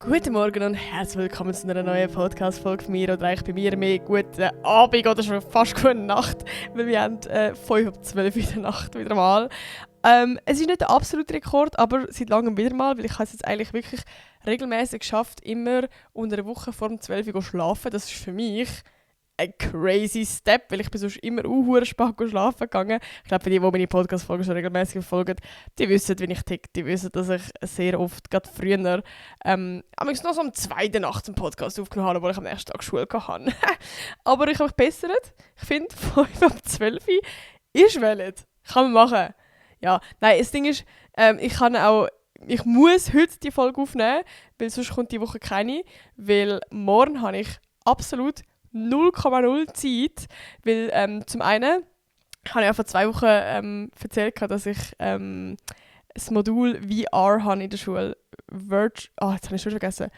Guten Morgen und herzlich willkommen zu einer neuen Podcast-Folge von mir. Oder eigentlich bei mir mehr guten Abend oder schon fast gute Nacht, weil wir haben 5:12 in der Nacht wieder mal. Es ist nicht der absolute Rekord, aber seit langem wieder mal, weil ich habe es jetzt eigentlich wirklich regelmäßig geschafft, immer unter einer Woche vor dem 12 Uhr schlafen. Das ist für mich ein crazy Step, weil ich bin sonst immer spät schlafen gegangen. Ich glaube, für die meine Podcast-Folgen schon regelmäßig verfolgen, die wissen, wie ich ticke. Die wissen, dass ich sehr oft, gerade früher, noch so am 2. Nacht einen Podcast aufgenommen habe, obwohl ich am nächsten Tag Schule hatte. Aber ich habe mich bessert. Ich finde, 5:12 ist valid. Kann man machen. Ja, nein, das Ding ist, ich muss heute die Folge aufnehmen, weil sonst kommt die Woche keine. Weil morgen habe ich absolut 0,0 Zeit, weil zum einen habe ich ja vor 2 Wochen erzählt, dass ich das Modul VR habe in der Schule. Jetzt habe ich schon vergessen.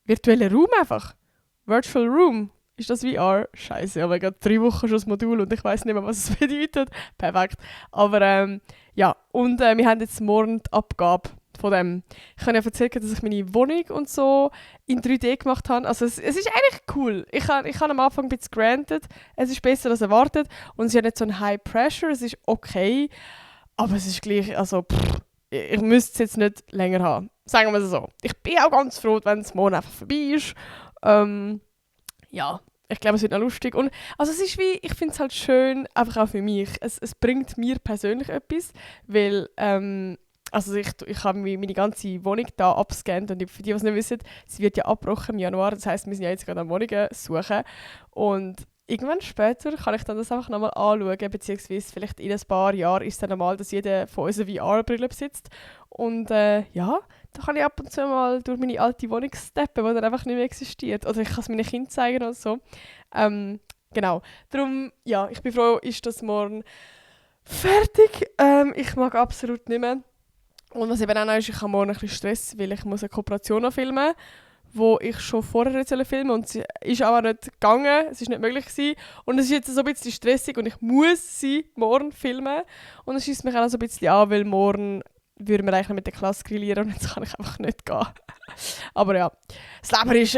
Virtueller Raum einfach. Virtual Room. Ist das VR? Scheiße, aber ich habe 3 Wochen schon das Modul und ich weiß nicht mehr, was es bedeutet. Perfekt. Aber ja, und wir haben jetzt morgen die Abgabe von dem. Ich kann ja erzählen, dass ich meine Wohnung und so in 3D gemacht habe. Also es ist eigentlich cool. Ich habe am Anfang ein bisschen granted. Es ist besser als erwartet und es ist ja nicht so ein High Pressure. Es ist okay, aber es ist gleich, also ich müsste es jetzt nicht länger haben. Sagen wir es so. Ich bin auch ganz froh, wenn es morgen einfach vorbei ist. Ja, ich glaube, es wird noch lustig. Und, also es ist wie, ich finde es halt schön, einfach auch für mich. Es bringt mir persönlich etwas, weil also ich habe meine ganze Wohnung da abgescannt und für die, die es nicht wissen, sie wird ja abgebrochen im Januar. Das heisst, wir sind ja jetzt gerade an Wohnungen suchen. Und irgendwann später kann ich dann das einfach nochmal anschauen, beziehungsweise vielleicht in ein paar Jahren ist es dann normal, dass jeder von uns eine VR-Brille besitzt. Und ja, da kann ich ab und zu mal durch meine alte Wohnung steppen, die dann einfach nicht mehr existiert. Oder ich kann es meinen Kindern zeigen oder so. Genau. Darum, ja, ich bin froh, ist das morgen fertig. Ich mag absolut nicht mehr. Und was eben auch noch ist, ich habe morgen ein bisschen Stress, weil ich muss eine Kooperation noch filmen, wo ich schon vorher hätte filmen und sie ist aber nicht gegangen, es ist nicht möglich gewesen. Und es ist jetzt so ein bisschen stressig und ich muss sie morgen filmen. Und es schießt mich auch so ein bisschen an, weil morgen würden wir eigentlich mit der Klasse grillieren und jetzt kann ich einfach nicht gehen. Aber ja, das Leben ist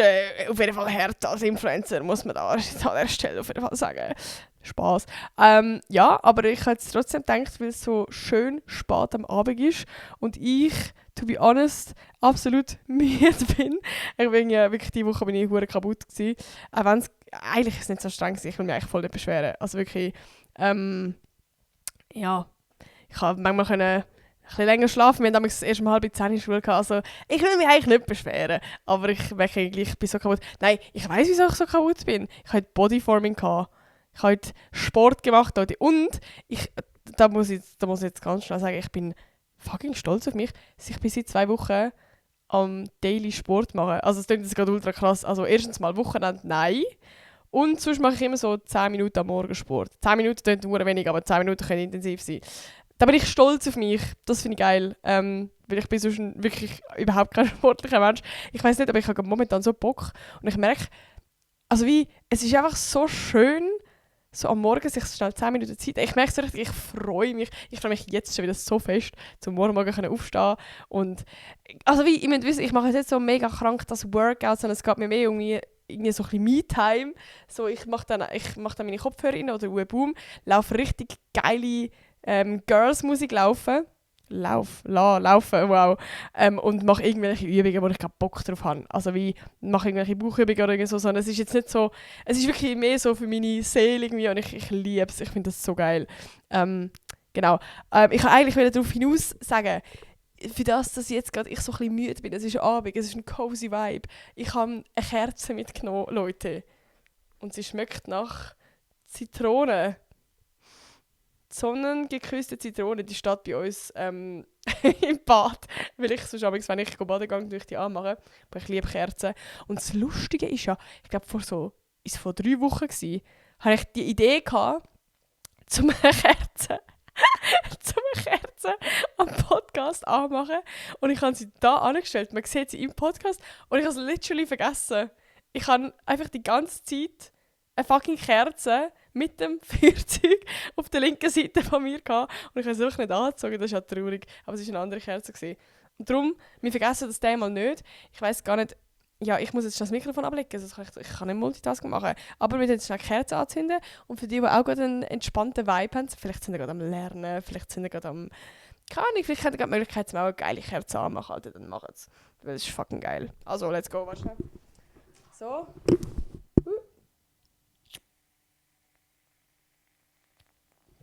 auf jeden Fall hart als Influencer, muss man da an der Stelle auf jeden Fall sagen. Spass. Ja, aber ich habe jetzt trotzdem gedacht, weil es so schön spät am Abend ist und ich, to be honest, absolut müde bin. Ich bin ja wirklich, diese Woche bin ich hure kaputt gewesen. Auch wenn es eigentlich ist es nicht so streng war, ich will mich eigentlich voll nicht beschweren. Also wirklich, ja, ich habe manchmal ein bisschen länger schlafen. Wir haben damals erst um 9:30 Schule gehabt. Also ich will mich eigentlich nicht beschweren. Aber ich merke eigentlich, ich bin so kaputt. Nein, ich weiss, wieso ich so kaputt bin. Ich hatte Bodyforming gehabt. Ich habe heute Sport gemacht heute. Und da muss ich jetzt ganz schnell sagen, ich bin fucking stolz auf mich, dass ich bis seit 2 Wochen am Daily Sport mache. Also es klingt jetzt gerade ultra krass. Also erstens mal Wochenende, nein. Und sonst mache ich immer so 10 Minuten am Morgen Sport. 10 Minuten klingt nur wenig, aber 10 Minuten können intensiv sein. Da bin ich stolz auf mich. Das finde ich geil. Weil ich bin sonst wirklich überhaupt kein sportlicher Mensch. Ich weiß nicht, aber ich habe momentan so Bock. Und ich merke, also es ist einfach so schön, so am Morgen sich schnell 10 Minuten Zeit. Ich merke so richtig, ich freue mich. Ich freue mich jetzt schon wieder so fest, zum Morgen aufstehen. Und also ich müsst wissen, ich mache jetzt nicht so mega krank das Workout, sondern es geht mir mehr irgendwie so ein bisschen Me-Time. So, ich mache dann meine Kopfhörer rein oder Boom, laufe richtig geile Girls-Musik laufen, wow. Und mache irgendwelche Übungen, wo ich gerade Bock drauf habe. Also mache irgendwelche Bauchübungen oder so, sondern es ist jetzt nicht so, es ist wirklich mehr so für meine Seele irgendwie und ich liebe es, ich finde das so geil. Genau. Ich wollte eigentlich darauf hinaus sagen, für das, dass jetzt gerade ich so ein bisschen müde bin, es ist Abend, es ist ein cozy Vibe. Ich habe eine Kerze mitgenommen, Leute. Und sie schmeckt nach Zitrone. Sonnengeküsste Zitrone, die steht bei uns im Bad. Weil ich sonst, wenn ich baden gehe, durch die anmache. Aber ich liebe Kerzen. Und das Lustige ist ja, ich glaube vor 3 Wochen gewesen, hatte ich die Idee gehabt, zum eine Kerze am Podcast anmachen. Und ich habe sie da angestellt. Man sieht sie im Podcast. Und ich habe es literally vergessen. Ich habe einfach die ganze Zeit eine fucking Kerze mit dem Feuerzeug auf der linken Seite von mir gehabt. Und ich habe es wirklich nicht angezogen, das ist ja traurig. Aber es war eine andere Kerze gewesen. Und darum, wir vergessen das Thema nicht. Ich weiss gar nicht, ja, ich muss jetzt schon das Mikrofon ablegen, also ich kann nicht Multitasking machen. Aber wir werden jetzt schnell Kerzen anzünden. Und für die auch gerade einen entspannten Vibe haben, vielleicht sind sie gerade am Lernen, vielleicht sind sie gerade am... Keine Ahnung, vielleicht haben sie gerade die Möglichkeit, auch eine geile Kerze anmachen, Alter, dann machen sie es. Weil das ist fucking geil. Also, let's go, warte. So.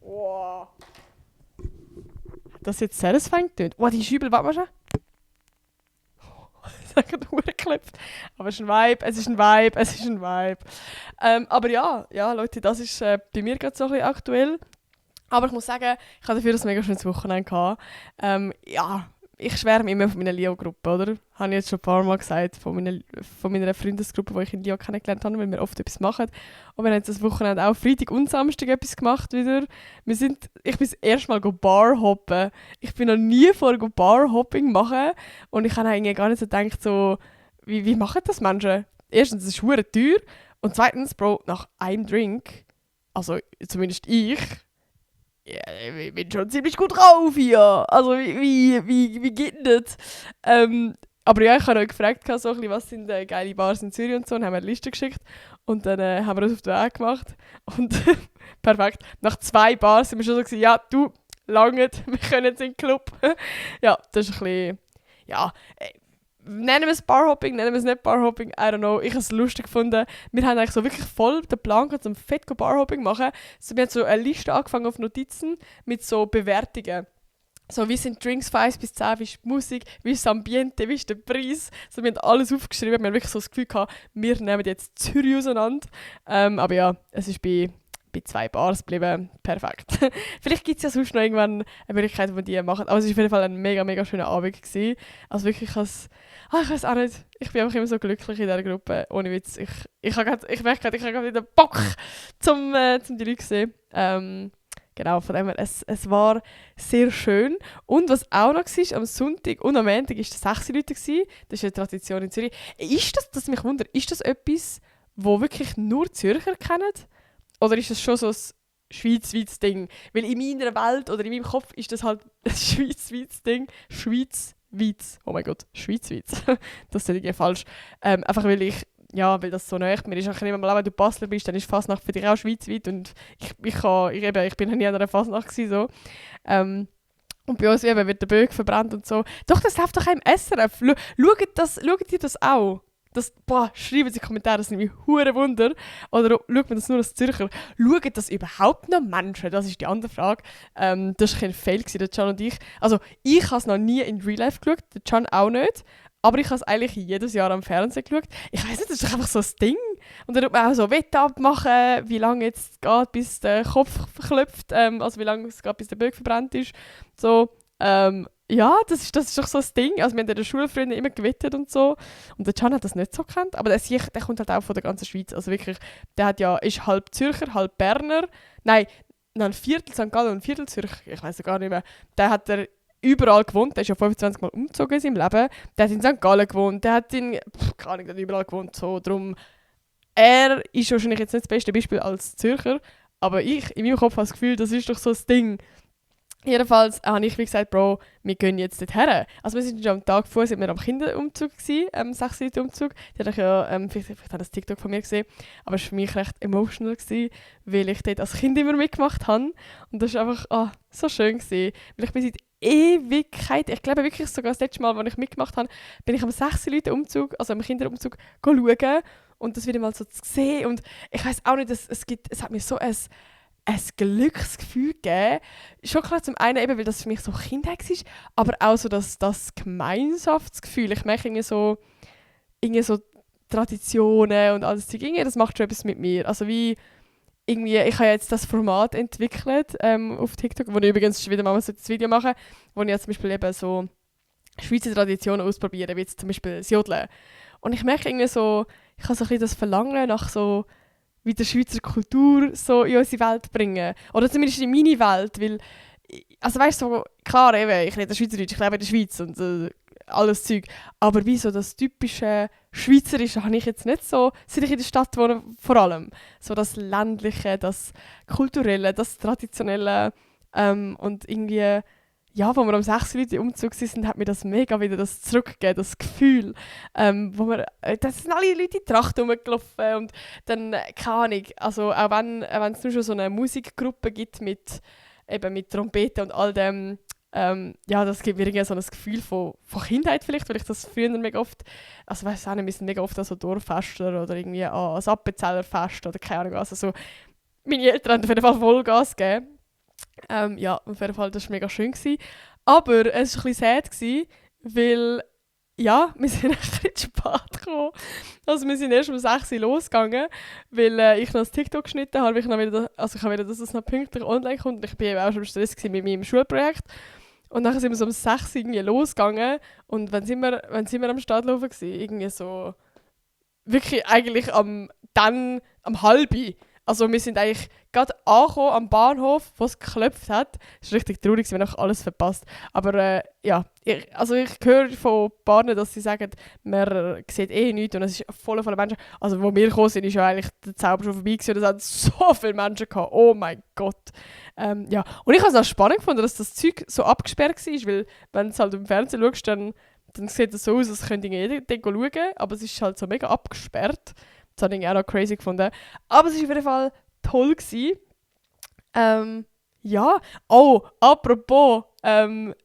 Wow. Hat das jetzt satisfying getönt? Oh, die Schübel, warte mal schon. Es hat gerade geklopft. Aber es ist ein Vibe, es ist ein Vibe, es ist ein Vibe. Aber ja, Leute, das ist bei mir gerade so ein bisschen aktuell. Aber ich muss sagen, ich hatte dafür ein mega schönes Wochenende gehabt. Ja, ich schwärme immer von meiner Leo-Gruppe, oder? Habe ich jetzt schon ein paar Mal gesagt, von meiner Freundesgruppe, die ich in Leo kennengelernt habe, weil wir oft etwas machen. Und wir haben das Wochenende auch Freitag und Samstag etwas gemacht wieder. Ich bin das erste Mal Barhoppen. Ich bin noch nie vor Barhopping machen. Und ich habe eigentlich gar nicht so gedacht, so, wie machen das Menschen? Erstens, es ist verdammt teuer. Und zweitens, Bro, nach einem Drink, also zumindest ich bin schon ziemlich gut drauf hier. Also wie geht denn das? Aber ja, ich habe auch gefragt, so ein bisschen, was sind geile Bars in Zürich und so. Und haben wir eine Liste geschickt. Und dann haben wir das auf den Weg gemacht. Und perfekt. Nach 2 Bars sind wir schon so gewesen, ja, du, langt, wir können jetzt in den Club. Ja, das ist ein bisschen, ja, nennen wir es Barhopping, nennen wir es nicht Barhopping, I don't know. Ich habe es lustig gefunden. Wir haben eigentlich so wirklich voll den Plan gehabt, um fett Barhopping zu machen. Also wir haben so eine Liste angefangen auf Notizen mit so Bewertungen. So, wie sind Drinks von 1 bis 10, wie ist die Musik, wie ist das Ambiente, wie ist der Preis. So, wir haben alles aufgeschrieben, wir haben wirklich so das Gefühl gehabt, wir nehmen jetzt Zürich auseinander. Aber ja, es ist bei 2 Bars geblieben. Perfekt. Vielleicht gibt es ja sonst noch irgendwann eine Möglichkeit, wo wir die machen. Aber es war auf jeden Fall ein mega, mega schöner Abend gewesen. Also wirklich, ich weiß auch nicht. Ich bin einfach immer so glücklich in dieser Gruppe. Ohne Witz. Ich merke gerade, ich habe wieder Bock, zum die Leute zu sehen. Genau, von dem her, es war sehr schön. Und was auch noch war, am Sonntag und am Montag waren es 6 Leute. Das ist eine Tradition in Zürich. Das mich wundert, ist das etwas, wo wirklich nur Zürcher kennen? Oder ist das schon so ein schweizweites Ding? Weil in meiner Welt oder in meinem Kopf ist das halt ein schweizweites Ding. Schweizweiz. Oh mein Gott, Schweizweiz. Das ist irgendwie falsch. Einfach weil das so nahe mir ist. Wenn du Basler bist, dann ist Fasnacht für dich auch schweizweit. Und ich bin noch nie an einer Fasnacht gewesen, so. Und bei uns wird der Böck verbrannt und so. Doch, das läuft doch auch im SRF. Schaut ihr das auch? Schreiben Sie Kommentare, das nimmt mich hure Wunder. Oder schaut man das nur als Zürcher? Schauen das überhaupt noch Menschen? Das ist die andere Frage. Das war kein Fail, der Can und ich. Also, ich habe es noch nie in Real Life geschaut, der Can auch nicht. Aber ich habe es eigentlich jedes Jahr am Fernsehen geschaut. Ich weiss nicht, das ist doch einfach so ein Ding. Und dann tut man auch so Wette abmachen, wie lange es geht, bis der Kopf klopft. Also wie lange es geht, bis der Böck verbrannt ist. So, ja, das ist doch so ein Ding. Also wir haben in der Schule früher immer gewettet und so. Und der Can hat das nicht so gekannt. Aber der kommt halt auch von der ganzen Schweiz. Also wirklich, ist halb Zürcher, halb Berner. Nein, ein Viertel St. Gallen und ein Viertel Zürich. Ich weiss gar nicht mehr. Der hat überall gewohnt. Der ist ja 25 Mal umgezogen in seinem Leben. Der hat in St. Gallen gewohnt. Der hat keine Ahnung, der hat überall gewohnt. So, darum, er ist wahrscheinlich jetzt nicht das beste Beispiel als Zürcher. Aber in meinem Kopf habe das Gefühl, das ist doch so ein Ding. Jedenfalls habe ich wie gesagt, Bro, wir gehen jetzt dort her. Also wir sind schon am Tag vorher sind wir am Kinderumzug gewesen, 6 Leute Umzug. Die hatte ich ja, vielleicht hat das TikTok von mir gesehen, aber es war für mich recht emotional gewesen, weil ich dort als Kind immer mitgemacht habe. Und das war einfach so schön gewesen. Weil ich bin seit Ewigkeit, ich glaube wirklich sogar das letzte Mal, als ich mitgemacht habe, bin ich am 6 Leute Umzug, also am Kinderumzug, schauen und das wieder mal so zu sehen. Und ich weiss auch nicht, es hat mir so ein Glücksgefühl gegeben. Schon klar zum einen eben, weil das für mich so Kindheit war, aber auch so das Gemeinschaftsgefühl. Ich merke irgendwie so Traditionen und alles Zeug. Das macht schon etwas mit mir. Also wie irgendwie, ich habe jetzt das Format entwickelt auf TikTok, wo ich übrigens wieder mal so das Video mache, wo ich jetzt zum Beispiel eben so Schweizer Traditionen ausprobiere, wie jetzt zum Beispiel das Jodeln. Und ich merke irgendwie so, ich habe so ein bisschen das Verlangen nach so wie die Schweizer Kultur so in unsere Welt bringen. Oder zumindest in meine Welt, weil, also weißt du, so, klar, eben, ich rede Schweizerdeutsch, ich lebe in der Schweiz und alles Zeug, aber wie so das typische Schweizerische habe ich jetzt nicht so, seit ich in der Stadt wohne, vor allem. So das Ländliche, das Kulturelle, das Traditionelle und irgendwie, ja, wo wir am 6. Leute im Umzug waren, hat mir das mega wieder das zurückgegeben, das Gefühl, wo wir, da sind alle Leute in Tracht rumgelaufen und dann, keine Ahnung, also auch wenn es nur schon so eine Musikgruppe gibt mit Trompete und all dem, ja, das gibt mir irgendwie so ein Gefühl von Kindheit vielleicht, weil ich das früher mega oft, also weiss auch nicht, wir sind mega oft an so Dorffestler oder irgendwie an ein Appenzellerfest oder keine Ahnung, also so, meine Eltern haben auf jeden Fall Vollgas gegeben. Ja, auf jeden Fall, das war mega schön gewesen. Aber es war ein bisschen sad gewesen, weil, ja, wir sind ein bisschen zu spät gekommen. Also wir sind erst um 6 Uhr losgegangen, weil ich noch das TikTok geschnitten habe, ich wollte, dass es noch pünktlich online kommt. Und ich war eben auch schon im Stress mit meinem Schulprojekt. Und dann sind wir so um 6 Uhr irgendwie losgegangen. Und wann sind wir am Startlaufen gewesen? Irgendwie so, wirklich eigentlich am halben. Also wir sind eigentlich gerade angekommen am Bahnhof, wo es geklopft hat. Es war richtig traurig, wir haben auch alles verpasst. Aber ja, ich höre von Bahnen, dass sie sagen, man sieht eh nichts und es ist voll von Menschen. Also wo wir gekommen sind, ist ja eigentlich der Zauber schon vorbei gewesen und es hat so viele Menschen gehabt. Oh mein Gott. Ja. Und ich habe es auch spannend gefunden, dass das Zeug so abgesperrt war, weil wenn du halt im Fernsehen schaust, dann sieht es so aus, als könnte jeder dort schauen, aber es ist halt so mega abgesperrt. Das habe ich auch noch crazy gefunden. Aber es war auf jeden Fall toll gewesen. Ja. Oh, apropos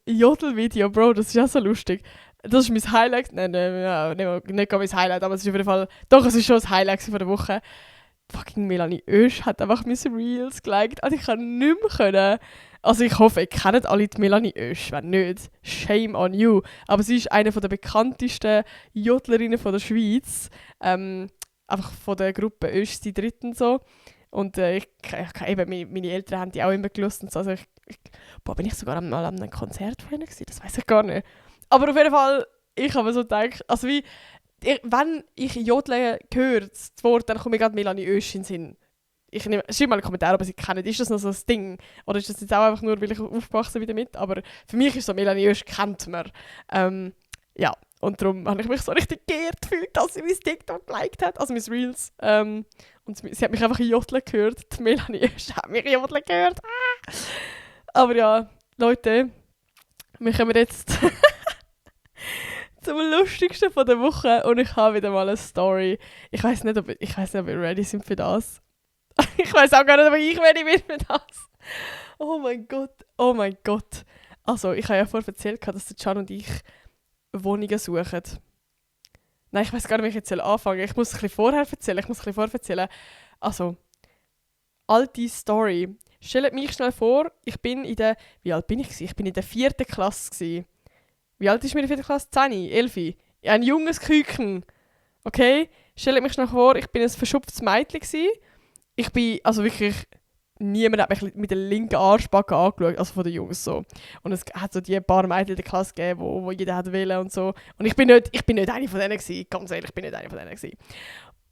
Jodelvideo, Bro, das ist ja so lustig. Das ist mein Highlight. Nein, nicht mein Highlight, aber es ist auf jeden Fall... Doch, es ist schon das Highlight von der Woche. Fucking Melanie Oesch hat einfach meine Reels geliked. Also ich kann nicht mehr können. Also ich hoffe, ihr kennt alle die Melanie Oesch. Wenn nicht, shame on you. Aber sie ist eine der bekanntesten Jodlerinnen von der Schweiz. Einfach von der Gruppe Oesch, die Dritten so. Und meine Eltern haben die auch immer gelesen. So. Also bin ich sogar mal an einem Konzert von ihnen gewesen? Das weiß ich gar nicht. Aber auf jeden Fall, ich habe mir so gedacht, also wenn ich Jodeln höre, das Wort, dann komme ich gerade Melanie Oesch in den Sinn. Schreib mal einen Kommentar, ob Sie kennen. Ist das noch so ein Ding? Oder ist das jetzt auch einfach nur, weil ich aufgewachsen bin damit? Aber für mich ist so, Melanie Oesch kennt man. Ja. Und darum habe ich mich so richtig geehrt gefühlt, dass sie mein TikTok geliked hat, also mein Reels. Und sie hat mich einfach jodeln gehört. Die Melanie hat mich jodeln gehört. Ah! Aber ja, Leute, wir kommen jetzt zum Lustigsten von der Woche und ich habe wieder mal eine Story. Ich weiß nicht, ob wir ready sind für das. Ich weiß auch gar nicht, ob ich ready bin für das. Oh mein Gott. Also, ich habe ja vorher erzählt, dass der Can und ich Wohnungen suchen. Nein, ich weiß gar nicht, wie ich jetzt anfangen soll. Ich muss es ein bisschen vorher erzählen. Also, alte Story. Stellt mich schnell vor, wie alt bin ich? Ich bin in der 4. Klasse. Wie alt ist mir in der 4. Klasse? 10, 11. Ein junges Küken. Okay? Stellt mich schnell vor, ich bin ein verschupftes Mädchen. Ich bin, also wirklich... Niemand hat mich mit der linken Arschbacke angeschaut, also von den Jungs so. Und es hat so die paar Mädchen in der Klasse gegeben, wo jeder hat wollen und so. Und ich bin nicht eine von denen gewesen, ganz ehrlich, ich bin nicht eine von denen gewesen.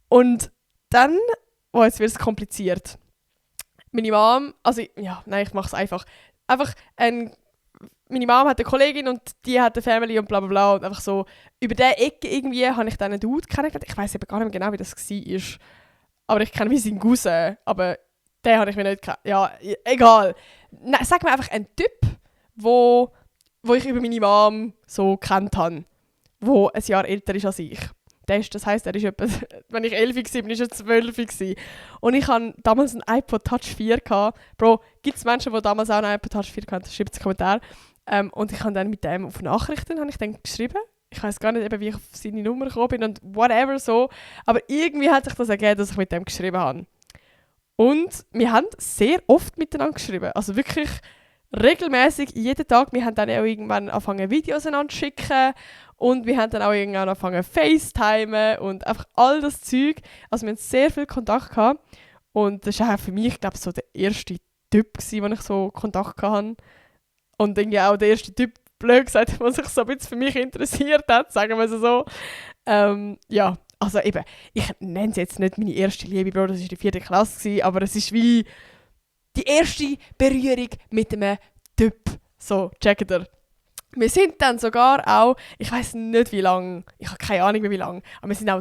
Und dann, jetzt wird es kompliziert. Meine Mom, ich mache es einfach. Meine Mom hat eine Kollegin und die hat eine Family und bla bla bla. Und einfach so, über diese Ecke irgendwie habe ich dann einen Dude kennengelernt. Ich weiß eben gar nicht mehr genau, wie das war. Aber ich kenne wie seinen Cousin, aber den habe ich mir nicht gekannt. Ja, egal. Nein, sag mir einfach einen Typ, wo ich über meine Mom so gekannt habe, der ein Jahr älter ist als ich. Das heisst, er ist etwa, wenn ich 11 war, war er 12 gewesen. Und ich hatte damals einen iPod Touch 4 gehabt. Bro, gibt es Menschen, die damals auch einen iPod Touch 4 hatten? Schreibt es in den Kommentaren. Und ich habe dann mit dem auf Nachrichten geschrieben. Ich weiß gar nicht, eben, wie ich auf seine Nummer gekommen bin und whatever so. Aber irgendwie hat sich das ergeben, dass ich mit dem geschrieben habe. Und wir haben sehr oft miteinander geschrieben. Also wirklich regelmäßig jeden Tag. Wir haben dann auch irgendwann angefangen, Videos einander zu schicken. Und wir haben dann auch irgendwann angefangen, FaceTimen und einfach all das Zeug. Also wir hatten sehr viel Kontakt gehabt. Und das war auch für mich, glaube ich, so der erste Typ, den ich so Kontakt hatte. Und irgendwie auch der erste Typ, blöd gesagt, der sich so ein bisschen für mich interessiert hat, sagen wir es so. Ja. Also eben, ich nenne es jetzt nicht meine erste Liebe, Bro, das war die 4. Klasse, aber es ist wie die erste Berührung mit einem Typ. So, checkt ihr. Wir sind dann sogar auch, ich weiß nicht wie lange, ich habe keine Ahnung mehr wie lange, aber wir sind auch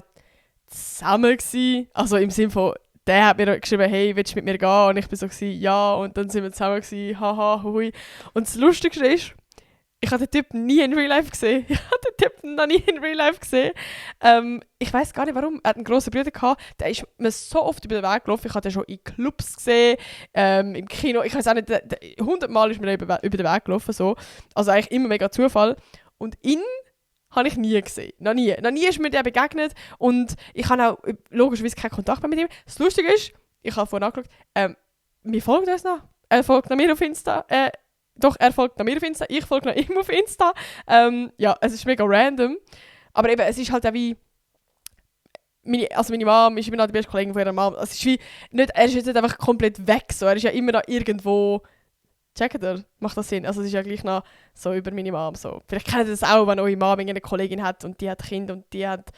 zusammen gewesen. Also im Sinne von, der hat mir geschrieben, hey, willst du mit mir gehen? Und ich bin so, ja, und dann sind wir zusammen gewesen, haha, hui. Und das Lustigste ist, Ich habe den Typ nie in Real Life gesehen. Ich habe den Typ noch nie in Real Life gesehen. Ich weiß gar nicht warum. Er hat einen grossen Bruder gehabt. Der ist mir so oft über den Weg gelaufen. Ich habe den schon in Clubs gesehen, im Kino. Ich weiß auch nicht, 100 Mal ist mir über den Weg gelaufen. So. Also eigentlich immer mega Zufall. Und ihn habe ich nie gesehen. Noch nie. Noch nie ist mir der begegnet. Und ich habe auch logischerweise keinen Kontakt mehr mit ihm. Das Lustige ist, ich habe vorhin angeschaut, mir folgt uns noch. Er folgt noch mir auf Insta. Doch, er folgt noch mir auf Insta, ich folge noch ihm auf Insta. Ja, es ist mega random. Aber eben, es ist halt auch wie... Meine Mom ist immer noch die beste Kollegin von ihrer Mom. Es ist wie... Nicht, er ist jetzt nicht einfach komplett weg. So. Er ist ja immer noch irgendwo... Checkt ihr? Macht das Sinn? Also es ist ja gleich noch so über meine Mom. So. Vielleicht kennt ihr das auch, wenn eure Mom eine Kollegin hat und die hat Kinder und die hat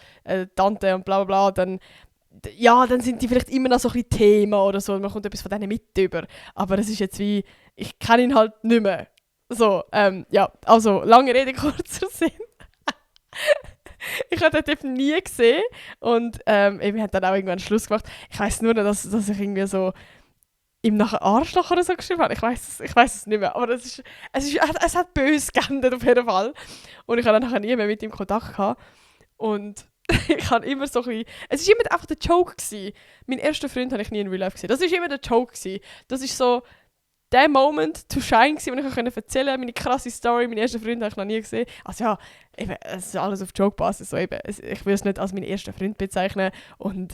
Tante und bla bla bla. Dann sind die vielleicht immer noch so ein bisschen Thema oder so. Man kommt etwas von denen mit über. Aber es ist jetzt wie... Ich kenne ihn halt nicht mehr. So, ja, also lange Rede, kurzer Sinn. Ich habe den Typ nie gesehen und wir haben dann auch irgendwann Schluss gemacht. Ich weiss nur noch, dass ich irgendwie so ihm nachher Arschloch oder so geschrieben habe. Ich weiss es nicht mehr, aber es hat böse geendet auf jeden Fall. Und ich habe dann nachher nie mehr mit ihm Kontakt gehabt. Und ich habe immer so ein bisschen... Es war immer einfach der Joke gewesen. Mein erster Freund habe ich nie in Real Life gesehen. Das war immer der Joke gewesen. Das ist so... Der Moment to shine gewesen, den ich erzählen konnte, meine krasse Story, meine ersten Freunde habe ich noch nie gesehen. Also ja, eben, es ist alles auf Joke-Basis. So ich will es nicht als meinen ersten Freund bezeichnen und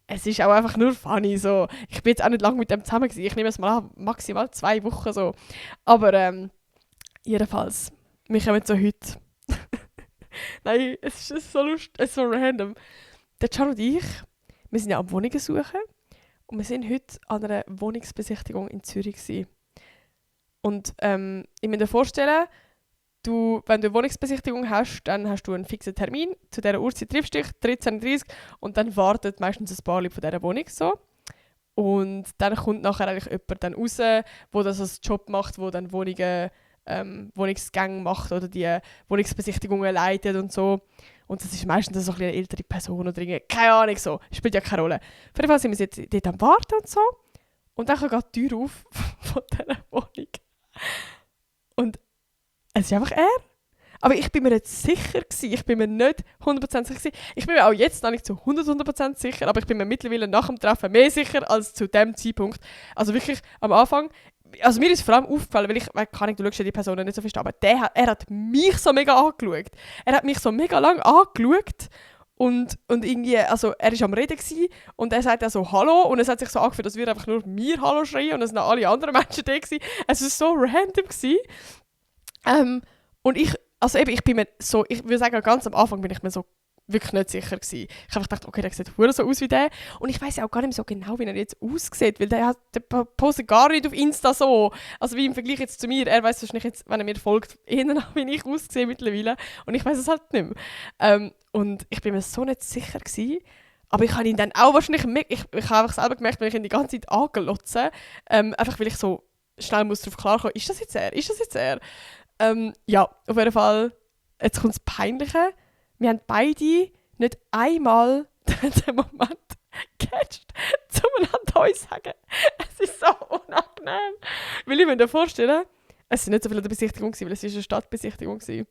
es ist auch einfach nur funny. So. Ich bin jetzt auch nicht lange mit dem zusammen gewesen. Ich nehme es mal an, maximal 2 Wochen so. Aber jedenfalls, wir kommen so heute. Nein, es ist so lustig, es ist so random. Der Can und ich, wir sind ja am Wohnungen suchen. Und wir sind heute an einer Wohnungsbesichtigung in Zürich gewesen. Und ich muss dir vorstellen, wenn du eine Wohnungsbesichtigung hast, dann hast du einen fixen Termin. Zu dieser Uhrzeit triffst du dich, 13:30 Uhr, und dann wartet meistens ein paar Leute von dieser Wohnung so. Und dann kommt nachher eigentlich jemand dann raus, der das als Job macht, der dann Wohnungsgänge macht oder die Wohnungsbesichtigungen leitet und so. Und das ist meistens so eine ältere Person oder irgendwie, keine Ahnung, so. Spielt ja keine Rolle. Auf jeden Fall sind wir jetzt dort am Warten und so. Und dann geht die Tür auf von dieser Wohnung. Und es ist einfach er. Aber ich bin mir nicht sicher gewesen. Ich bin mir nicht 100% sicher gewesen. Ich bin mir auch jetzt noch nicht zu 100% sicher, aber ich bin mir mittlerweile nach dem Treffen mehr sicher als zu dem Zeitpunkt. Also wirklich am Anfang. Also mir ist vor allem aufgefallen, weil du schaust ja die Person nicht so verstehen, aber er hat mich so mega angeschaut. Er hat mich so mega lang angeschaut und irgendwie, also er war am Reden gewesen, und er sagt ja so «Hallo», und es hat sich so angefühlt, als würde einfach nur mir «Hallo» schreien und es waren alle anderen Menschen da gewesen. Es war so random gewesen. Und ich bin mir so, ich würde sagen, ganz am Anfang bin ich mir so wirklich nicht sicher gewesen. Ich habe einfach gedacht, okay, der sieht verdammt so aus wie der. Und ich weiss ja auch gar nicht mehr so genau, wie er jetzt aussieht, weil der postet gar nicht auf Insta so. Also wie im Vergleich jetzt zu mir. Er weiss wahrscheinlich jetzt, wenn er mir folgt, eher nach, wie ich aussehe mittlerweile. Und ich weiss es halt nicht mehr. Und ich bin mir so nicht sicher gewesen. Aber ich habe ihn dann auch wahrscheinlich, ich habe einfach selber gemerkt, wenn ich ihn die ganze Zeit angelotze, einfach weil ich so schnell muss darauf klarkommen, ist das jetzt er? Ist das jetzt er? Ja, auf jeden Fall, jetzt kommt das Peinliche. Wir haben beide nicht einmal den Moment gecatcht, um einander uns zu sagen. Es ist so unangenehm. Weil ich mir vorstellen, es waren nicht so viele Besichtigungen, weil es eine Stadtbesichtigung war.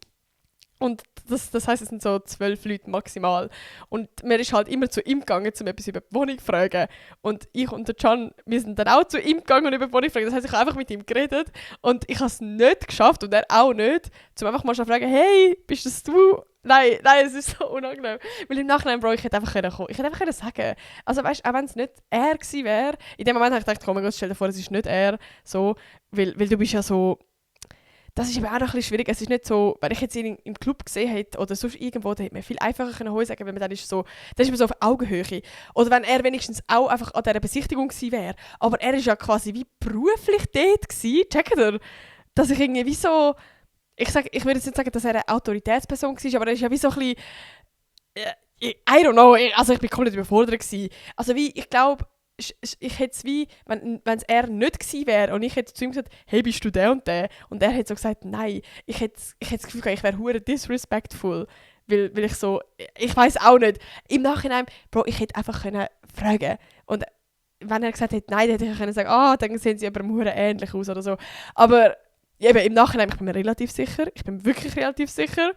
Und das heisst, es sind so 12 Leute maximal. Und mir ist halt immer zu ihm gegangen, um etwas über die Wohnung zu fragen. Und ich und der Can, wir sind dann auch zu ihm gegangen und über die Wohnung zu fragen. Das heisst, ich habe einfach mit ihm geredet. Und ich habe es nicht geschafft, und er auch nicht, um einfach mal zu fragen, «Hey, bist das du?» Nein, es ist so unangenehm. Weil im Nachhinein, Bro, ich hätte einfach kommen. Ich hätte einfach sagen. Also weißt, auch wenn es nicht er gewesen wäre, in dem Moment habe ich gedacht, komm, stell dir vor, es ist nicht er. So, weil du bist ja so... Das ist aber auch noch ein bisschen schwierig. Es ist nicht so, wenn ich jetzt ihn im Club gesehen hätte oder sonst irgendwo, dann hätte man viel einfacher Heu sagen, weil man dann ist man so auf Augenhöhe. Oder wenn er wenigstens auch einfach an dieser Besichtigung gewesen wäre. Aber er ist ja quasi wie beruflich dort gewesen. Checkt ihr? Dass ich irgendwie wie so... Ich würde jetzt nicht sagen, dass er eine Autoritätsperson war, aber er ist ja wie so ein bisschen... I don't know, also ich bin komplett überfordert gewesen. Also wie, ich glaube, ich hätte es wie, wenn es er nicht gewesen wäre und ich hätte zu ihm gesagt, hey, bist du der und der? Und er hätte so gesagt, nein. Ich hätte das Gefühl gehabt, ich wäre hure disrespectful. Weil ich so, ich weiß auch nicht. Im Nachhinein, Bro, ich hätte einfach können fragen. Und wenn er gesagt hätte, nein, dann hätte ich können sagen, dann sehen sie aber hure ähnlich aus oder so. Aber eben im Nachhinein, ich bin mir relativ sicher, ich bin wirklich relativ sicher.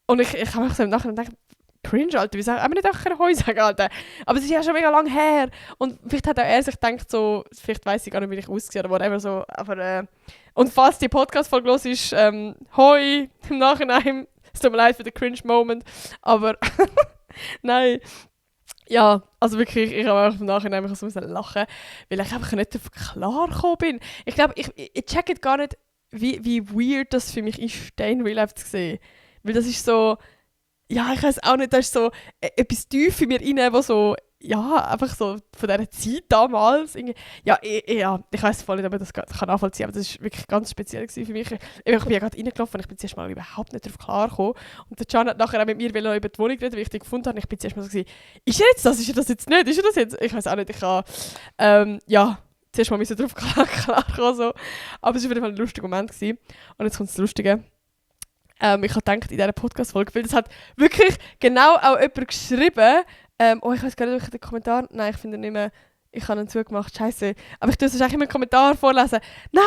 Und ich habe mich so im Nachhinein gedacht, cringe, Alter, wie sagen wir nicht auch Heu sagen, Alter. Aber es ist ja schon mega lang her. Und vielleicht hat auch er sich gedacht, so, vielleicht weiss ich gar nicht, wie ich aussehe oder whatever, so. Aber, und falls die Podcast-Folge los ist, Hoi im Nachhinein. Es tut mir leid für den Cringe-Moment. Aber, nein. Ja, also wirklich, ich habe auch im Nachhinein einfach so lachen, weil ich einfach nicht darauf klar gekommen bin. Ich glaube, ich checke gar nicht, wie weird das für mich ist, den in Real Life zu sehen. Weil das ist so, ja, ich weiß auch nicht, das ist so etwas tief in mir rein, wo so, ja, einfach so von dieser Zeit damals, ja, ich weiß voll nicht, ob ich das kann nachvollziehen, aber das war wirklich ganz speziell für mich. Ich bin ja gerade reingelaufen und ich bin zuerst mal überhaupt nicht darauf klar gekommen. Und der Can hat nachher auch mit mir über die Wohnung reden, wie ich die gefunden habe. Und ich bin zuerst mal so gewesen, ist er jetzt das, ist er das jetzt nicht, ist er das jetzt? Ich weiß auch nicht, ich habe, ja, zuerst mal darauf klar kommen, so. Aber es war auf jeden Fall ein lustiger Moment gewesen. Und jetzt kommt das Lustige. Ich habe gedacht, in dieser Podcast-Folge, weil das hat wirklich genau auch jemand geschrieben. Ich weiß gar nicht, ob ich den Kommentar... Nein, ich finde nicht mehr... Ich habe ihn zugemacht, scheiße. Aber ich tue sonst eigentlich immer einen Kommentar vorlesen. Nein!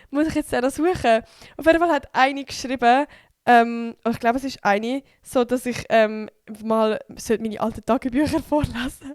Muss ich jetzt den suchen? Auf jeden Fall hat eine geschrieben, ich glaube, es ist eine, so dass ich mal meine alten Tagebücher vorlesen.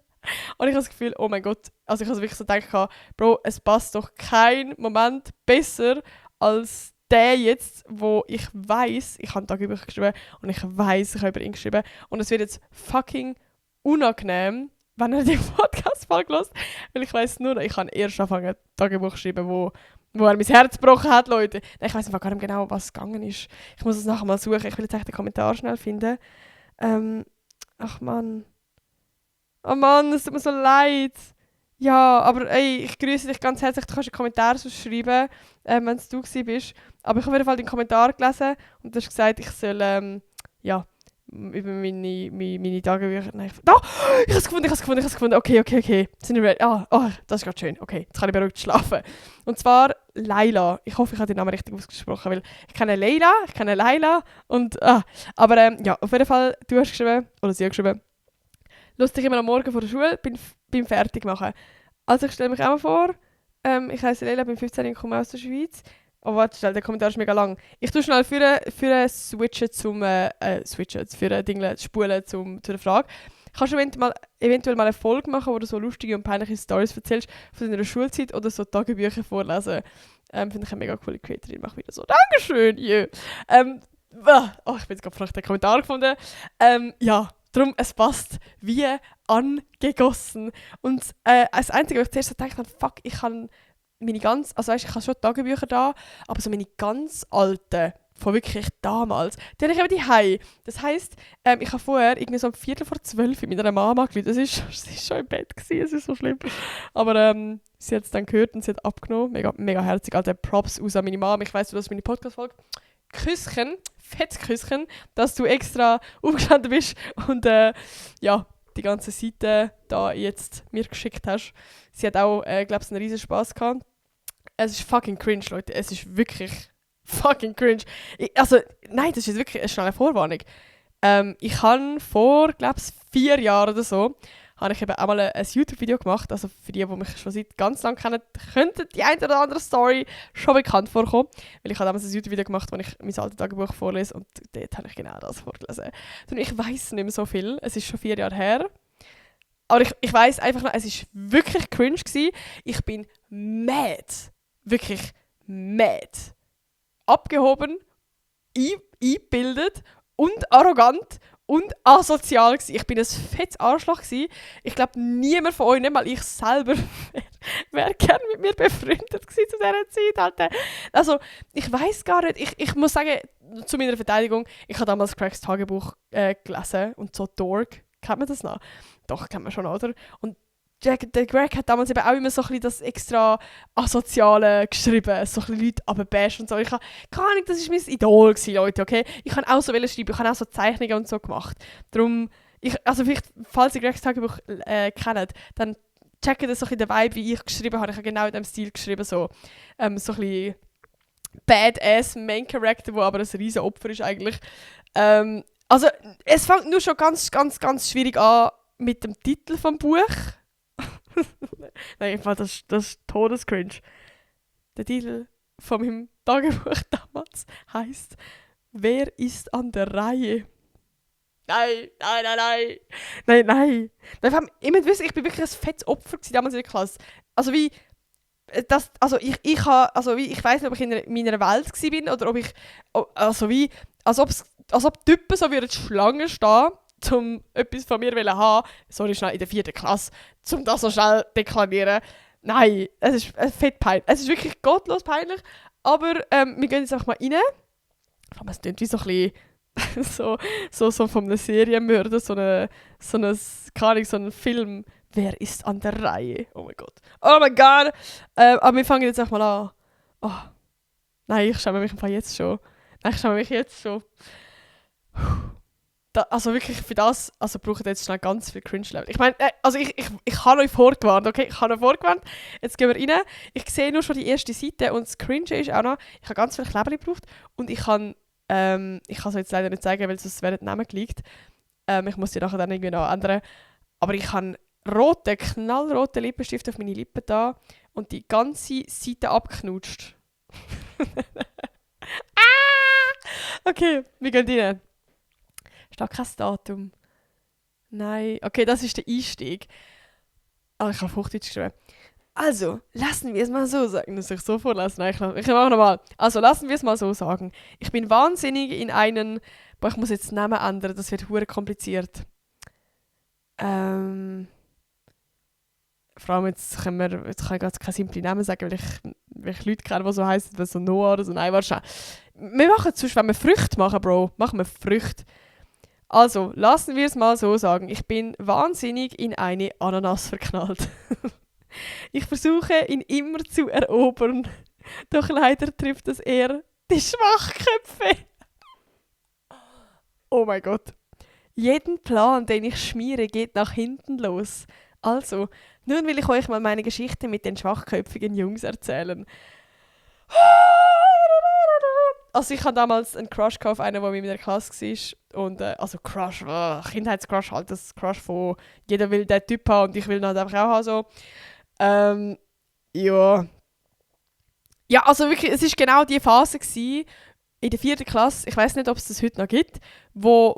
Und ich habe das Gefühl, oh mein Gott, also ich habe wirklich so gedacht, Bro, es passt doch kein Moment besser als der jetzt, wo ich weiss, ich habe Tagebücher geschrieben und ich weiss, ich habe über ihn geschrieben und es wird jetzt fucking unangenehm, wenn er den Podcast-Folge hört, weil ich weiss nur, ich habe erst angefangen, ein Tagebuch zu schreiben, wo er mein Herz gebrochen hat, Leute. Nein, ich weiss einfach gar nicht genau, was gegangen ist. Ich muss es nachher mal suchen, ich will jetzt echt den Kommentar schnell finden. Ach Mann. Oh Mann, es tut mir so leid. Ja, aber ey, ich grüße dich ganz herzlich. Du kannst einen Kommentar schreiben, wenn es du bist. Aber ich habe auf jeden Fall den Kommentar gelesen und du hast gesagt, ich soll ja, über meine Tagebücher... Nein, ich habe es gefunden. Okay. Sind wir ready? Oh, das ist gerade schön. Okay, jetzt kann ich beruhigt schlafen. Und zwar Laila. Ich hoffe, ich habe den Namen richtig ausgesprochen, weil ich kenne Laila und... Aber ja, auf jeden Fall, du hast geschrieben, oder sie hat geschrieben, lustig immer am Morgen vor der Schule, beim Fertigmachen. Also ich stelle mich auch mal vor, ich heiße Leila, bin 15 und komme aus der Schweiz. Oh warte, schnell, der Kommentar ist mega lang. Ich tue schnell für switchen zum, spulen zu der Frage. Kannst du eventuell mal eine Folge machen, wo du so lustige und peinliche Storys erzählst von deiner Schulzeit oder so Tagebücher vorlesen? Finde ich eine mega coole Creatorin, mach wieder so. Dankeschön, yeah. Ich bin jetzt gerade froh, ich den Kommentar gefunden. Ja. Darum, es passt wie angegossen. Und das Einzige, was ich zuerst gedacht habe, fuck, ich habe ich habe schon Tagebücher da, aber so meine ganz alten, von wirklich damals, die habe ich eben daheim. Das heisst, ich habe vorher irgendwie so um 11:45 mit meiner Mama geredet. Sie ist schon im Bett gewesen, es ist so schlimm. Aber sie hat es dann gehört und sie hat abgenommen. Mega, mega herzig. Alter, Props aus an meine Mama. Ich weiss, du hast meine Podcast-Folge. Küsschen, fettes Küsschen, dass du extra aufgestanden bist und ja, die ganze Seite da jetzt mir geschickt hast. Sie hat auch, glaube ich, einen riesen Spass gehabt. Es ist fucking cringe, Leute. Es ist wirklich fucking cringe. Nein, das ist wirklich eine schnelle Vorwarnung. Ich habe vor, glaube ich, 4 Jahren oder so, habe ich eben auch mal ein YouTube-Video gemacht. Also für die mich schon seit ganz lang kennen, könnte die eine oder andere Story schon bekannt vorkommen. Weil ich habe damals ein YouTube-Video gemacht, wo ich mein altes Tagebuch vorlese und dort habe ich genau das vorgelesen. Und ich weiss nicht mehr so viel. Es ist schon 4 Jahre her. Aber ich weiss einfach noch, es war wirklich cringe gewesen. Ich bin mad. Wirklich mad. Abgehoben, eingebildet und arrogant und asozial gsi. Ich bin ein fettes Arschloch gsi. Ich glaube, niemand von euch, nicht mal ich selber, wäre gerne mit mir befreundet gsi zu dieser Zeit. Alter. Also, ich weiss gar nicht. Ich muss sagen, zu meiner Verteidigung, ich habe damals Craigs Tagebuch gelesen und so Dork. Kennt man das noch? Doch, kennt man schon, oder? Und der Greg hat damals eben auch immer so ein bisschen das extra Asoziale geschrieben, so ein bisschen Leute runterbashen und so. Ich habe keine Ahnung, das war mein Idol gewesen, Leute, okay? Ich kann auch so schreiben, ich habe auch so Zeichnungen und so gemacht. Darum, vielleicht, falls ihr Gregs Tagebuch kennt, dann checkt ihr so ein bisschen den Vibe, wie ich geschrieben habe. Ich habe genau in diesem Stil geschrieben, so ein bisschen Badass Main Character, der aber ein riesen Opfer ist eigentlich. Also, es fängt nur schon ganz, ganz, ganz schwierig an mit dem Titel vom Buch. Nein, das ist todescringe. Der Titel von meinem Tagebuch damals heisst «Wer ist an der Reihe?» Nein. Ich muss wissen, ich bin wirklich ein fettes Opfer damals in der Klasse. Also wie, ich weiß nicht, ob ich in meiner Welt war oder ob ich, als ob Typen so würden Schlange stehen, um etwas von mir zu haben. Sorry, schnell in der 4. Klasse, um das so schnell zu deklarieren. Nein, es ist fett peinlich. Es ist wirklich gottlos peinlich. Aber wir gehen jetzt einfach mal rein. Es klingt wie so ein bisschen so von einer Serienmörder, so ein Film. Wer ist an der Reihe? Oh mein Gott. Aber wir fangen jetzt einfach mal an. Oh. Nein, ich schäme mich einfach jetzt schon. Also wirklich für das, also braucht ihr jetzt schnell ganz viel Cringe-Level. Ich meine, ich habe euch vorgewarnt, okay? Jetzt gehen wir rein. Ich sehe nur schon die erste Seite und das Cringe ist auch noch, ich habe ganz viel Kleber gebraucht und ich kann es jetzt leider nicht zeigen, weil sonst wäre der Name geleakt. Ich muss die nachher dann irgendwie noch ändern. Aber ich habe knallrote Lippenstift auf meine Lippen da und die ganze Seite abgeknutscht. Okay, wir gehen rein. Steht kein Datum. Nein. Okay, das ist der Einstieg. Ich habe Hochdeutsch geschrieben. Also, lassen wir es mal so sagen. Das soll ich so vorlesen? Nein, ich mache nochmal. Also, lassen wir es mal so sagen. Ich bin wahnsinnig in einen... Boah, ich muss jetzt den Namen ändern, das wird hure kompliziert. Vor allem jetzt kann ich gerade keine simplen Namen sagen, weil ich Leute kenne, die so heißen, wie so Noah oder so. Nein, wahrscheinlich. Wir machen es sonst, wenn wir Früchte machen, Bro. Machen wir Früchte. Also, lassen wir es mal so sagen. Ich bin wahnsinnig in eine Ananas verknallt. Ich versuche, ihn immer zu erobern. Doch leider trifft es eher die Schwachköpfe. Oh mein Gott. Jeden Plan, den ich schmiere, geht nach hinten los. Also, nun will ich euch mal meine Geschichte mit den schwachköpfigen Jungs erzählen. Also ich hatte damals einen Crush auf einen, der mit meiner Klasse war. Und also Crush, Kindheitscrush halt, das Crush von jeder will den Typ haben und ich will ihn halt einfach auch haben. So. Ja. Ja, also wirklich, es war genau die Phase gewesen, in der 4. Klasse, ich weiß nicht, ob es das heute noch gibt, wo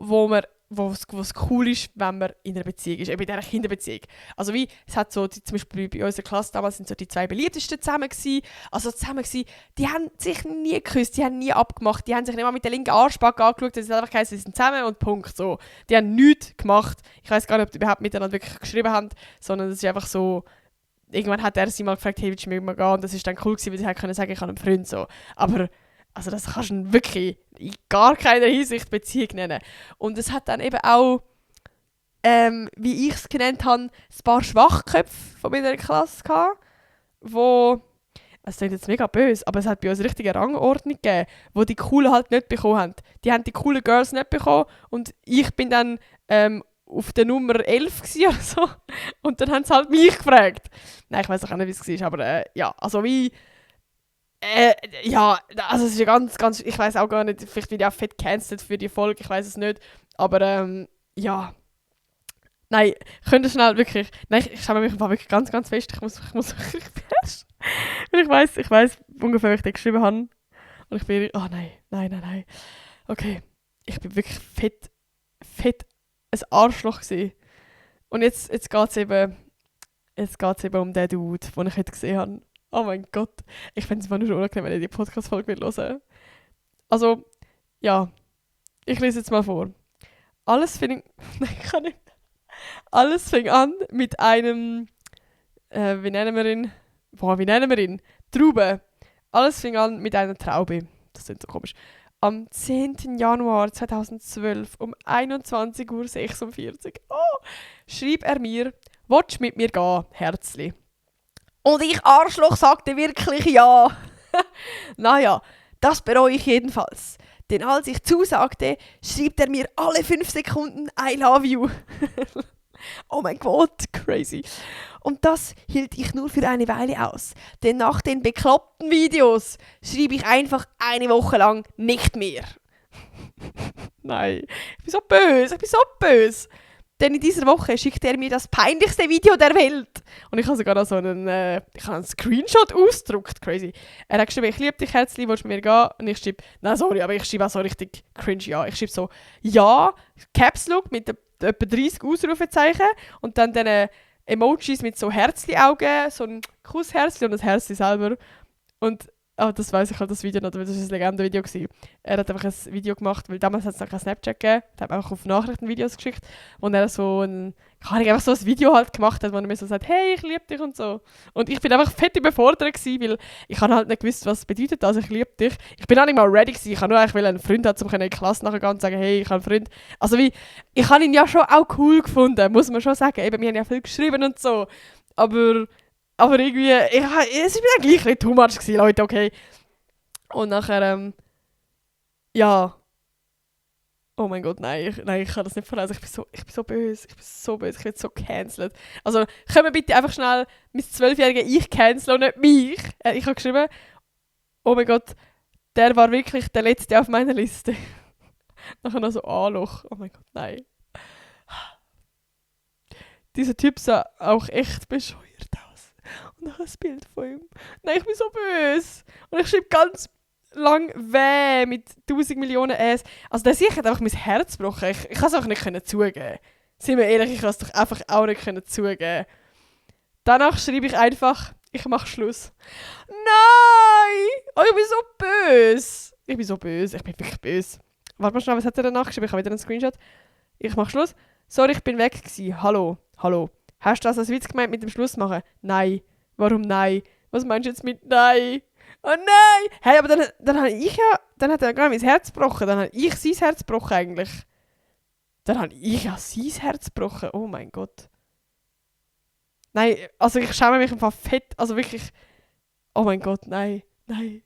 es cool ist, wenn man in einer Beziehung ist, eben in dieser Kinderbeziehung. Also wie, es hat so, zum Beispiel bei unserer Klasse damals sind so die 2 beliebtesten zusammen gewesen. Die haben sich nie geküsst, die haben nie abgemacht, die haben sich nicht mal mit der linken Arschbacke angeschaut, es hat einfach geheißen, sie sind zusammen und Punkt. So. Die haben nichts gemacht. Ich weiß gar nicht, ob die überhaupt miteinander wirklich geschrieben haben, sondern es ist einfach so, irgendwann hat er sie mal gefragt, hey, willst du mit mir gehen? Und das ist dann cool gewesen, weil sie können sagen, ich habe einen Freund. So. Aber also das kannst du wirklich in gar keiner Hinsicht Beziehung nennen. Und es hat dann eben auch, wie ich es genannt habe, ein paar Schwachköpfe von meiner Klasse gehabt, wo, es klingt jetzt mega böse, aber es hat bei uns eine richtige Rangordnung gegeben, wo die Coolen halt nicht bekommen haben. Die haben die coolen Girls nicht bekommen und ich bin dann auf der Nummer 11 oder so. Und dann haben sie halt mich gefragt. Nein, ich weiß auch nicht, wie es war, aber ja, also wie... ja, also es ist ja ganz, ich weiß auch gar nicht, vielleicht bin ich auch fett cancelled für die Folge, ich weiß es nicht, aber ja. Nein, könnt ihr schnell wirklich, nein, ich schaue mich einfach wirklich ganz fest, ich muss wirklich fest, weil ich weiß ungefähr, wie ich den geschrieben habe und ich bin, oh nein, okay, ich bin wirklich fett ein Arschloch gewesen. Und jetzt geht es eben um den Dude, den ich heute gesehen habe. Oh mein Gott. Ich finde es immer nur unangenehm, wenn ich die Podcast-Folge hören will. Also, ja. Ich lese jetzt mal vor. Alles fing an mit einem... wie nennen wir ihn? Traube. Alles fing an mit einer Traube. Das klingt so komisch. Am 10. Januar 2012 um 21:46 Uhr schrieb er mir, «Willst du mit mir gehen, Herzli?» Und ich, Arschloch, sagte wirklich ja. Naja, das bereue ich jedenfalls. Denn als ich zusagte, schrieb er mir alle 5 Sekunden «I love you». Oh mein Gott, crazy. Und das hielt ich nur für eine Weile aus. Denn nach den bekloppten Videos schrieb ich einfach eine Woche lang nicht mehr. Nein, ich bin so böse. Dann in dieser Woche schickt er mir das peinlichste Video der Welt. Und ich habe sogar noch so einen Screenshot ausgedruckt. Crazy. Er hat geschrieben, ich liebe dich, Herzli, willst du mit mir gehen? Und ich schreibe, nein, sorry, aber ich schreibe auch so richtig cringe ja. Ich schreibe so, ja, Caps Lock mit etwa 30 Ausrufezeichen und dann diese Emojis mit so Herzli-Augen, so ein Kussherzli und ein Herzli selber. Und das weiss ich halt, das Video noch, weil das war ein Legendenvideo. Er hat einfach ein Video gemacht, weil damals hat es noch kein Snapchat gegeben. Er hat einfach auf Nachrichtenvideos geschickt. Und er so einfach so ein Video halt gemacht hat, wo er mir so sagt, hey, ich liebe dich und so. Und ich bin einfach fett überfordert gewesen, weil ich halt nicht gewusst, was es bedeutet, also ich liebe dich. Ich bin auch nicht mal ready gewesen. Ich habe nur eigentlich einen Freund haben, um in die Klasse nachher gehen und sagen, hey, ich habe einen Freund. Also ich habe ihn ja schon auch cool gefunden, muss man schon sagen. Eben, wir haben ja viel geschrieben und so. Aber irgendwie, es war mir dann gleich nicht too much gewesen, Leute, okay. Und nachher, ja. Oh mein Gott, nein, ich kann das nicht vorlesen. Ich bin so böse, ich werde so cancelled. Also, können wir bitte einfach schnell mein 12-jährige Ich canceln und nicht mich? Ich habe geschrieben, oh mein Gott, der war wirklich der Letzte auf meiner Liste. Nachher noch so Anloch. Oh mein Gott, nein. Dieser Typ sah auch echt bescheuert aus. Und noch ein Bild von ihm. Nein, ich bin so böse. Und ich schreibe ganz lang weh mit 1000 Millionen S. Also der Sieg hat einfach mein Herz gebrochen. Ich kann es auch nicht zugeben. Seien wir ehrlich, ich kann es doch einfach auch nicht zugeben. Danach schreibe ich einfach, ich mache Schluss. Nein! Oh, ich bin so böse. Ich bin wirklich böse. Warte mal schnell, was hat er danach geschrieben? Ich habe wieder einen Screenshot. Ich mache Schluss. Sorry, ich bin weg gewesen. Hallo. Hast du das als Witz gemeint mit dem Schluss machen? Nein. Warum nein? Was meinst du jetzt mit nein? Oh nein! Hey, aber dann hat er gar mein Herz gebrochen. Dann habe ich sein Herz gebrochen eigentlich. Dann habe ich ja sein Herz gebrochen. Oh mein Gott. Nein, also ich schäme mich einfach fett. Also wirklich. Oh mein Gott, nein. Ich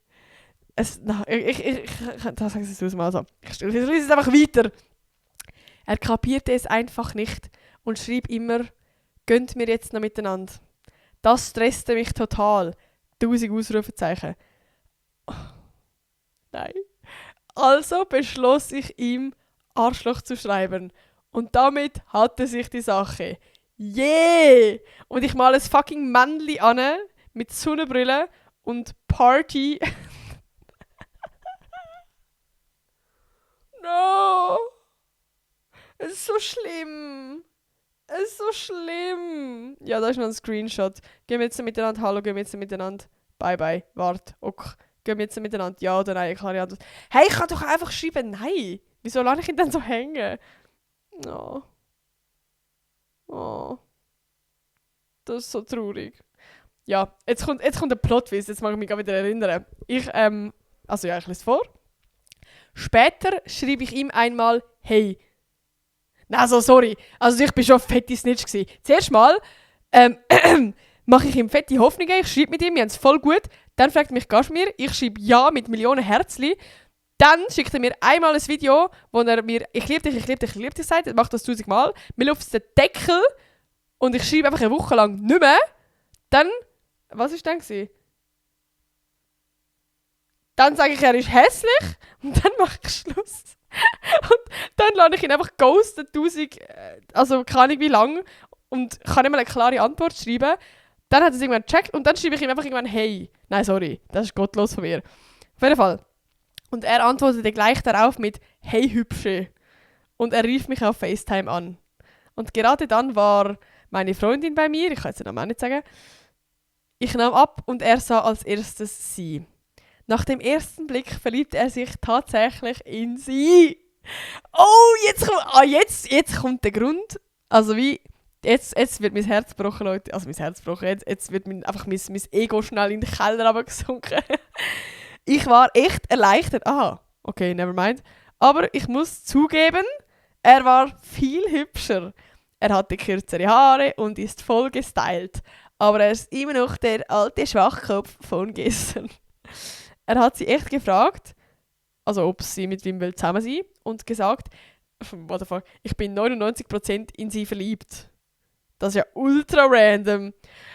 das sage ich es mal so. Ich lese es einfach weiter. Er kapierte es einfach nicht und schrieb immer, gönnt mir jetzt noch miteinander. Das stresste mich total. 1000 Ausrufezeichen. Oh, nein. Also beschloss ich ihm, Arschloch zu schreiben. Und damit hatte sich die Sache. Yeah! Und ich male ein fucking Männli an mit Sonnenbrille und Party. No! Es ist so schlimm. Ja, da ist noch ein Screenshot. Gehen wir jetzt miteinander. Hallo, gehen wir jetzt miteinander. Bye, bye. Warte. Okay. Gehen wir jetzt miteinander. Ja oder nein? Klare Antwort. Hey, ich kann doch einfach schreiben nein. Wieso lasse ich ihn dann so hängen? Oh. Oh. Das ist so traurig. Ja, jetzt kommt der Plot-Twist. Jetzt mag ich mich wieder erinnern. Ich lese es vor. Später schrieb ich ihm einmal, hey. Nein, so sorry. Also ich bin schon fette Snitch gewesen. Zuerst mal mache ich ihm fette Hoffnungen. Ich schreibe mit ihm, wir haben es voll gut. Dann fragt mich Kashmir. Ich schreibe ja mit Millionen Herzli. Dann schickt er mir einmal ein Video, wo er mir ich liebe dich sagt. Er macht das 1000 Mal. Mir läuft den Deckel und ich schreibe einfach eine Woche lang nicht mehr. Dann, was war dann? Dann sage ich, er ist hässlich und dann mache ich Schluss. Und dann lasse ich ihn einfach ghosten, 1000, also keine Ahnung wie lang, und kann nicht mal eine klare Antwort schreiben. Dann hat er es irgendwann gecheckt und dann schreibe ich ihm einfach irgendwann hey. Nein, sorry, das ist gottlos von mir. Auf jeden Fall. Und er antwortete gleich darauf mit hey Hübsche. Und er rief mich auf FaceTime an. Und gerade dann war meine Freundin bei mir, ich kann jetzt den Namen auch nicht sagen. Ich nahm ab und er sah als erstes sie. Nach dem ersten Blick verliebt er sich tatsächlich in sie. Oh, jetzt kommt der Grund. Also jetzt wird mein Herz gebrochen, Leute. Also mein Herz gebrochen. Jetzt wird einfach mein Ego schnell in den Keller runtergesunken. Ich war echt erleichtert. Aha, okay, never mind. Aber ich muss zugeben, er war viel hübscher. Er hatte kürzere Haare und ist voll gestylt. Aber er ist immer noch der alte Schwachkopf von gestern. Er hat sie echt gefragt, also ob sie mit wem will zusammen sein, und gesagt, what the fuck, ich bin 99% in sie verliebt. Das ist ja ultra random.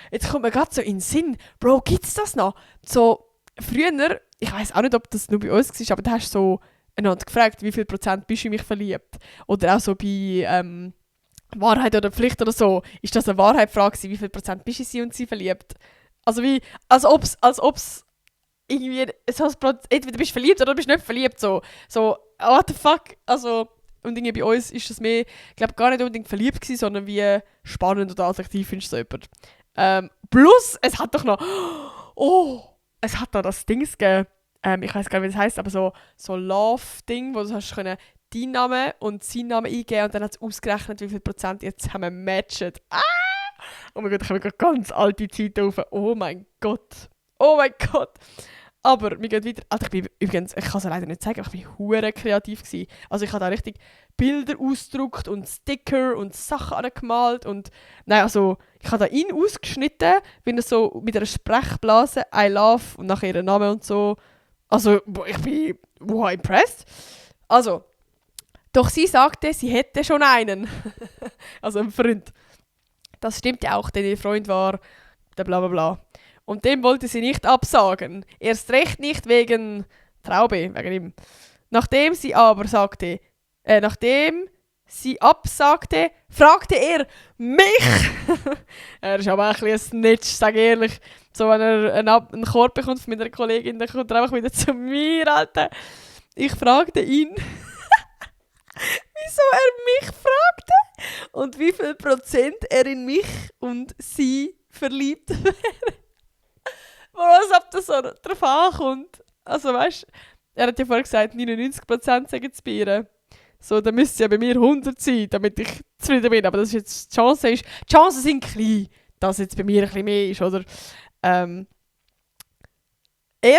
Jetzt kommt mir gerade so in den Sinn, Bro, gibt's das noch? So, früher, ich weiß auch nicht, ob das nur bei uns war, aber da hast du so einander gefragt, wie viel Prozent bist du in mich verliebt? Oder auch so bei Wahrheit oder Pflicht oder so. Ist das eine Wahrheitsfrage, wie viel Prozent bist du in sie und sie verliebt? Also wie, als ob's irgendwie, entweder bist du verliebt oder bist du nicht verliebt, so, what the fuck, also, und irgendwie bei uns ist das mehr, ich glaube gar nicht unbedingt verliebt gewesen, sondern wie spannend oder attraktiv findest du so jemanden. Plus, es hat doch noch, es hat da das Dings gegeben, ich weiß gar nicht, wie das heisst, aber so Love-Ding, wo du hast können deinen Namen und seinen Namen eingeben und dann hat es ausgerechnet, wie viel Prozent ihr zusammen matcht. Oh mein Gott, ich habe gerade ganz alte Zeiten auf. Oh mein Gott. Oh mein Gott. Aber wir gehen weiter. Also ich bin übrigens, ich kann es leider nicht sagen, aber ich war hure kreativ gewesen. Also ich habe da richtig Bilder ausgedruckt und Sticker und Sachen angemalt und nein, also ich habe da ihn ausgeschnitten, wenn er so mit einer Sprechblase I love und nachher ihren Namen und so. Also ich bin impressed. Also, doch sie sagte, sie hätte schon einen. Also einen Freund. Das stimmt ja auch, denn ihr Freund war der bla bla bla. Und dem wollte sie nicht absagen. Erst recht nicht wegen Traube, wegen ihm. Nachdem sie absagte, fragte er mich. Er ist aber auch ein bisschen ein Snitch, sag ehrlich. So, wenn er einen Korb bekommt von meiner Kollegin, dann kommt er einfach wieder zu mir, Alter. Ich fragte ihn, wieso er mich fragte und wie viel Prozent er in mich und sie verliebt wäre. Was, ob das so drauf ankommt. Also weißt, er hat ja vorher gesagt, 99% sagen es bei ihr. So, dann müsste es ja bei mir 100 sein, damit ich zufrieden bin. Aber das ist jetzt, die Chancen sind klein, dass jetzt bei mir ein bisschen mehr ist, oder? Er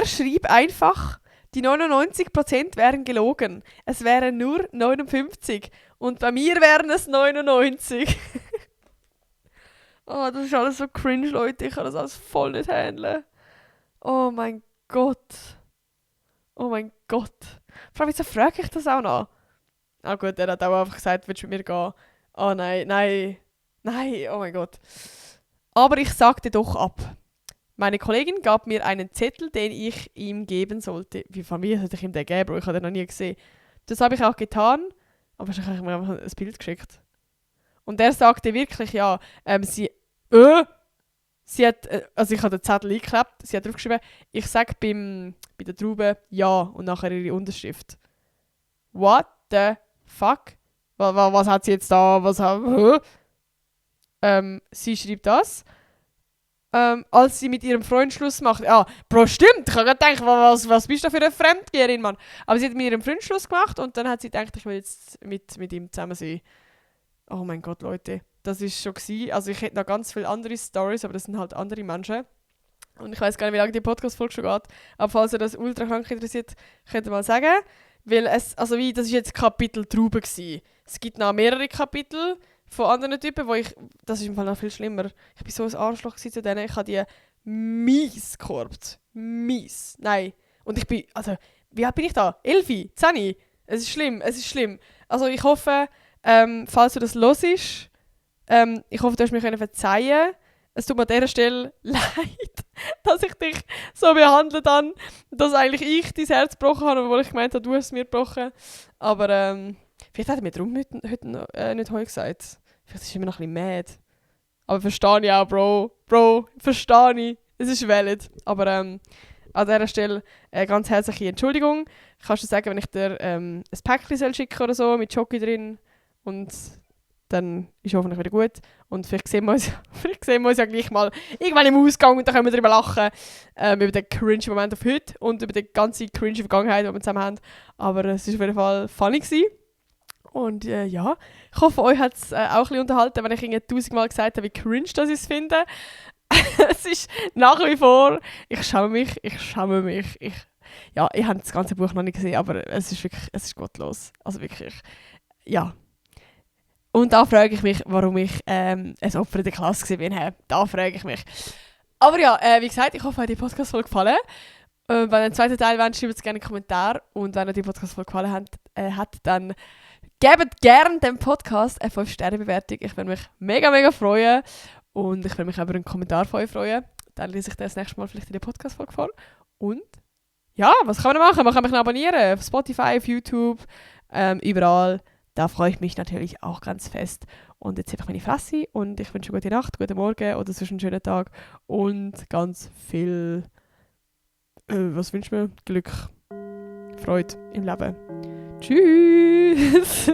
schrieb einfach, die 99% wären gelogen. Es wären nur 59. Und bei mir wären es 99. Oh, das ist alles so cringe, Leute. Ich kann das alles voll nicht handeln. Oh mein Gott. Oh mein Gott. Vor allem, wieso frage ich das auch noch? Ah gut, er hat auch einfach gesagt, willst du mit mir gehen? Oh nein, oh mein Gott. Aber ich sagte doch ab. Meine Kollegin gab mir einen Zettel, den ich ihm geben sollte. Wie von mir sollte ich ihm den geben, Bro? Ich habe den noch nie gesehen. Das habe ich auch getan, aber wahrscheinlich habe ich mir einfach ein Bild geschickt. Und er sagte wirklich, ja, sie hat, also ich habe den Zettel eingeklebt, sie hat draufgeschrieben, ich sage bei der Traube ja und nachher ihre Unterschrift. What the fuck? Was hat sie jetzt da? Sie schreibt das. Als sie mit ihrem Freund Schluss macht. Ja, Bro, stimmt. Ich habe gerade gedacht, was bist du für eine Fremdgeherin, Mann? Aber sie hat mit ihrem Freund Schluss gemacht und dann hat sie gedacht, ich will jetzt mit ihm zusammen sein. Oh mein Gott, Leute. Das war schon gewesen. Also ich hätte noch ganz viele andere Stories, aber das sind halt andere Menschen. Und ich weiß gar nicht, wie lange die Podcast-Folge schon geht. Aber falls ihr das ultra krank interessiert, könnt ihr mal sagen. Weil das ist jetzt Kapitel Traube gewesen. Es gibt noch mehrere Kapitel von anderen Typen, das ist im Fall noch viel schlimmer. Ich war so ein Arschloch zu denen, ich habe die mies gekorbt. Mies. Nein. Und ich bin, also, wie alt bin ich da? 11? 10? Es ist schlimm. Also ich hoffe, falls du das hörst, ich hoffe, du hast mir verzeihen. Es tut mir an dieser Stelle leid, dass ich dich so behandelt habe, dass eigentlich ich dein Herz gebrochen habe, obwohl ich gemeint habe, du hast es mir gebrochen. Aber vielleicht hat er mir darum nicht heute gesagt. Vielleicht ist er immer noch ein bisschen mad. Aber verstehe ich auch, Bro, verstehe ich. Es ist valid. Aber an dieser Stelle ganz herzliche Entschuldigung. Kannst du sagen, wenn ich dir ein Päckchen schicken oder so, mit Schoki drin und dann ist hoffentlich wieder gut. Und vielleicht sehen wir uns ja gleich mal irgendwann im Ausgang und dann können wir darüber lachen. Über den cringe Moment auf heute und über die ganze cringe Vergangenheit, die wir zusammen haben. Aber es war auf jeden Fall funny gewesen. Und ja, ich hoffe, euch hat es auch ein bisschen unterhalten, wenn ich Ihnen 1000-mal gesagt habe, wie cringe das ich es finde. Es ist nach wie vor, ich schäme mich. Ja, ich habe das ganze Buch noch nicht gesehen, aber es ist gottlos. Also wirklich, ja. Und da frage ich mich, warum ich ein Opfer in der Klasse war. Da frage ich mich. Aber ja, wie gesagt, ich hoffe, euch hat die Podcast-Folge gefallen. Wenn ihr einen zweiten Teil wollt, schreibt es gerne in den Kommentar. Und wenn euch die Podcast-Folge gefallen hat, dann gebt gerne dem Podcast eine 5-Sterne-Bewertung. Ich würde mich mega, mega freuen. Und ich würde mich auch über einen Kommentar von euch freuen. Dann lese ich das nächste Mal vielleicht in der Podcast-Folge vor. Und ja, was kann man machen? Man kann mich abonnieren. Auf Spotify, auf YouTube, überall. Da freue ich mich natürlich auch ganz fest. Und jetzt einfach meine Fresse und ich wünsche eine gute Nacht, guten Morgen oder sonst einen schönen Tag und ganz viel, was wünscht man? Glück, Freude im Leben. Tschüss!